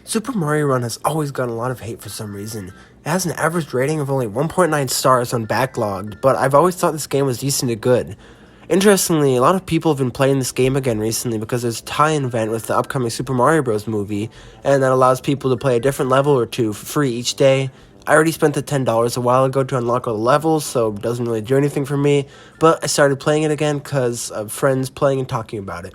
Super Mario Run has always gotten a lot of hate for some reason. It has an average rating of only 1.9 stars on Backlogged, but I've always thought this game was decent to good. Interestingly, a lot of people have been playing this game again recently because there's a tie-in event with the upcoming Super Mario Bros. Movie, and that allows people to play a different level or two for free each day. I already spent the $10 a while ago to unlock all the levels, so it doesn't really do anything for me, but I started playing it again because of friends playing and talking about it.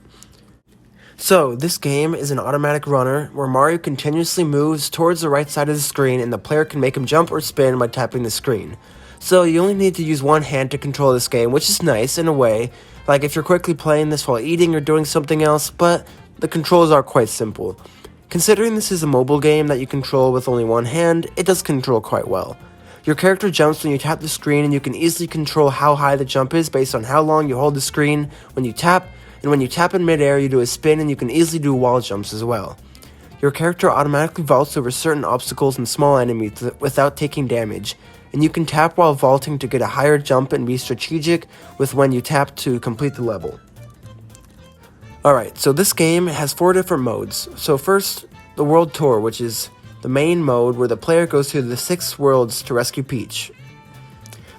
So, this game is an automatic runner where Mario continuously moves towards the right side of the screen and the player can make him jump or spin by tapping the screen. So, you only need to use one hand to control this game, which is nice in a way, like if you're quickly playing this while eating or doing something else, but the controls are quite simple. Considering this is a mobile game that you control with only one hand, it does control quite well. Your character jumps when you tap the screen and you can easily control how high the jump is based on how long you hold the screen when you tap, and when you tap in midair, you do a spin and you can easily do wall jumps as well. Your character automatically vaults over certain obstacles and small enemies without taking damage, and you can tap while vaulting to get a higher jump and be strategic with when you tap to complete the level. Alright, so this game has 4 different modes. So first, the World Tour, which is the main mode where the player goes through the 6 worlds to rescue Peach.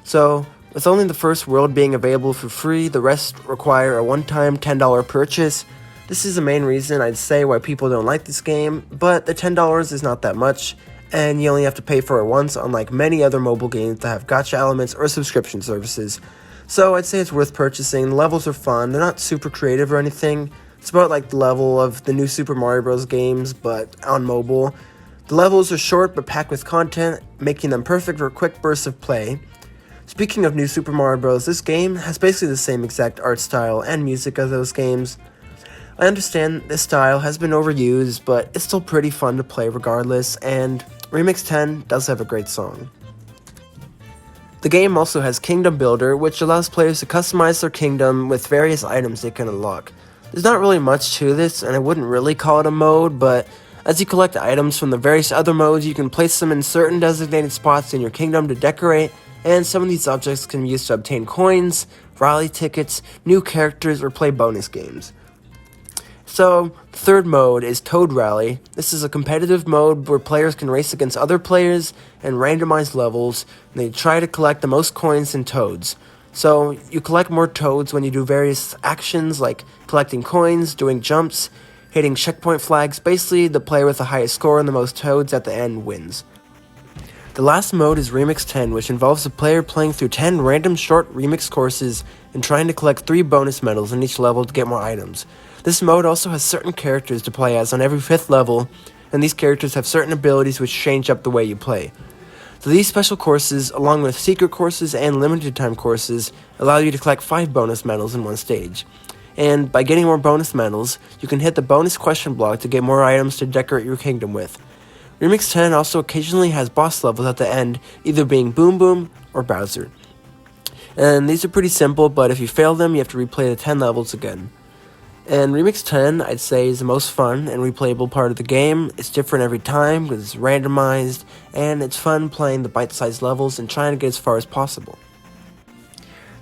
So, with only the first world being available for free, the rest require a one-time $10 purchase. This is the main reason I'd say why people don't like this game, but the $10 is not that much, and you only have to pay for it once, unlike many other mobile games that have gacha elements or subscription services. So I'd say it's worth purchasing. The levels are fun, they're not super creative or anything. It's about like the level of the new Super Mario Bros. Games, but on mobile. The levels are short but packed with content, making them perfect for quick bursts of play. Speaking of New Super Mario Bros., this game has basically the same exact art style and music as those games. I understand this style has been overused, but it's still pretty fun to play regardless, and Remix 10 does have a great song. The game also has Kingdom Builder, which allows players to customize their kingdom with various items they can unlock. There's not really much to this, and I wouldn't really call it a mode, but as you collect items from the various other modes, you can place them in certain designated spots in your kingdom to decorate, and some of these objects can be used to obtain coins, rally tickets, new characters, or play bonus games. So, the third mode is Toad Rally. This is a competitive mode where players can race against other players and randomize levels, and they try to collect the most coins and toads. So, you collect more toads when you do various actions like collecting coins, doing jumps, hitting checkpoint flags. Basically, the player with the highest score and the most toads at the end wins. The last mode is Remix 10, which involves the player playing through 10 random short remix courses and trying to collect 3 bonus medals in each level to get more items. This mode also has certain characters to play as on every 5th level, and these characters have certain abilities which change up the way you play. So these special courses, along with secret courses and limited time courses, allow you to collect 5 bonus medals in one stage. And by getting more bonus medals, you can hit the bonus question block to get more items to decorate your kingdom with. Remix 10 also occasionally has boss levels at the end, either being Boom Boom or Bowser. And these are pretty simple, but if you fail them, you have to replay the 10 levels again. And Remix 10, I'd say, is the most fun and replayable part of the game. It's different every time because it's randomized, and it's fun playing the bite-sized levels and trying to get as far as possible.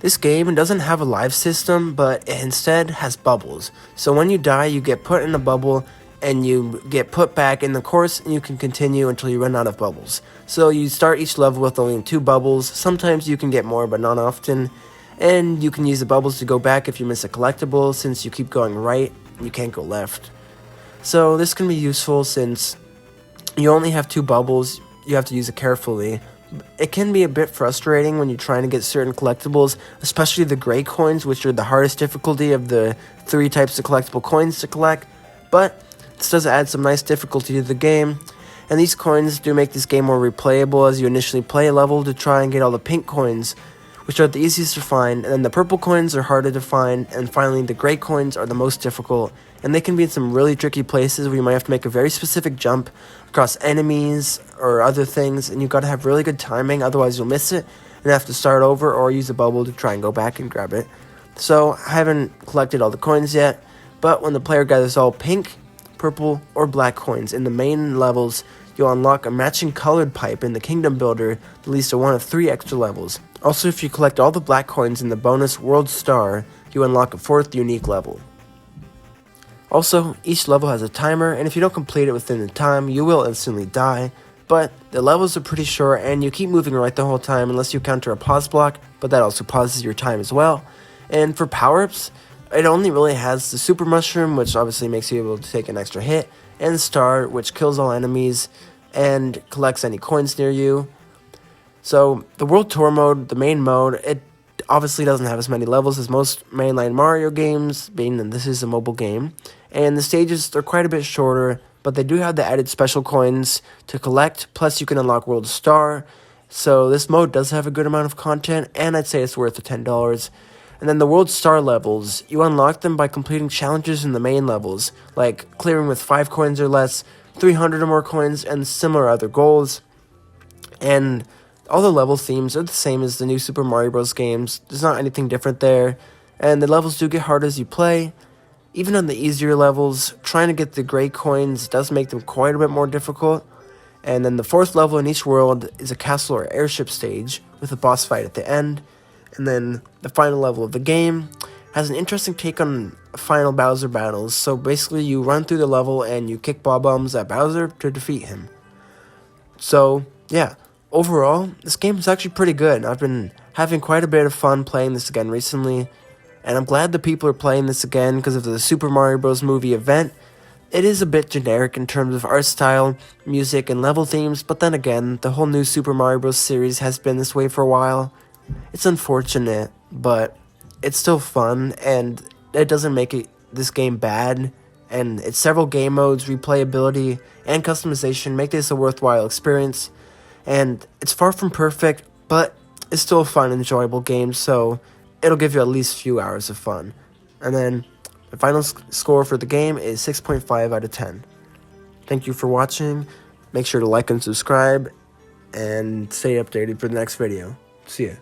This game doesn't have a live system, but it instead has bubbles. So when you die, you get put in a bubble, and you get put back in the course, and you can continue until you run out of bubbles. So you start each level with only 2 bubbles. Sometimes you can get more, but not often. And you can use the bubbles to go back if you miss a collectible, since you keep going right, you can't go left. So this can be useful since you only have 2 bubbles, you have to use it carefully. It can be a bit frustrating when you're trying to get certain collectibles, especially the gray coins, which are the hardest difficulty of the 3 types of collectible coins to collect, but this does add some nice difficulty to the game, and these coins do make this game more replayable as you initially play a level to try and get all the pink coins, which are the easiest to find, and then the purple coins are harder to find, and finally the gray coins are the most difficult, and they can be in some really tricky places where you might have to make a very specific jump across enemies or other things, and you've got to have really good timing, otherwise you'll miss it and have to start over or use a bubble to try and go back and grab it. So I haven't collected all the coins yet, but when the player gathers all pink, purple, or black coins in the main levels, you'll unlock a matching colored pipe in the Kingdom Builder that leads to one of 3 extra levels. Also, if you collect all the black coins in the bonus World Star, you unlock a 4th unique level. Also, each level has a timer, and if you don't complete it within the time, you will instantly die. But the levels are pretty short, and you keep moving right the whole time unless you counter a pause block, but that also pauses your time as well. And for power-ups, it only really has the Super Mushroom, which obviously makes you able to take an extra hit, and Star, which kills all enemies and collects any coins near you. So, the World Tour mode, the main mode, it obviously doesn't have as many levels as most mainline Mario games, being that this is a mobile game. And the stages, they're quite a bit shorter, but they do have the added special coins to collect, plus you can unlock World Star. So this mode does have a good amount of content, and I'd say it's worth the $10. And then the World Star levels, you unlock them by completing challenges in the main levels, like clearing with 5 coins or less, 300 or more coins, and similar other goals. And all the level themes are the same as the new Super Mario Bros. Games. There's not anything different there, and the levels do get harder as you play. Even on the easier levels, trying to get the gray coins does make them quite a bit more difficult. And then the 4th level in each world is a castle or airship stage with a boss fight at the end. And then the final level of the game has an interesting take on final Bowser battles. So basically you run through the level and you kick bombs at Bowser to defeat him. So yeah, overall, this game is actually pretty good. I've been having quite a bit of fun playing this again recently. And I'm glad that people are playing this again because of the Super Mario Bros. Movie event. It is a bit generic in terms of art style, music, and level themes, but then again, the whole new Super Mario Bros. Series has been this way for a while. It's unfortunate, but it's still fun, and it doesn't make this game bad, and its several game modes, replayability, and customization make this a worthwhile experience, and it's far from perfect, but it's still a fun, enjoyable game, so it'll give you at least a few hours of fun. And then the final score for the game is 6.5 out of 10. Thank you for watching. Make sure to like and subscribe, and stay updated for the next video. See ya.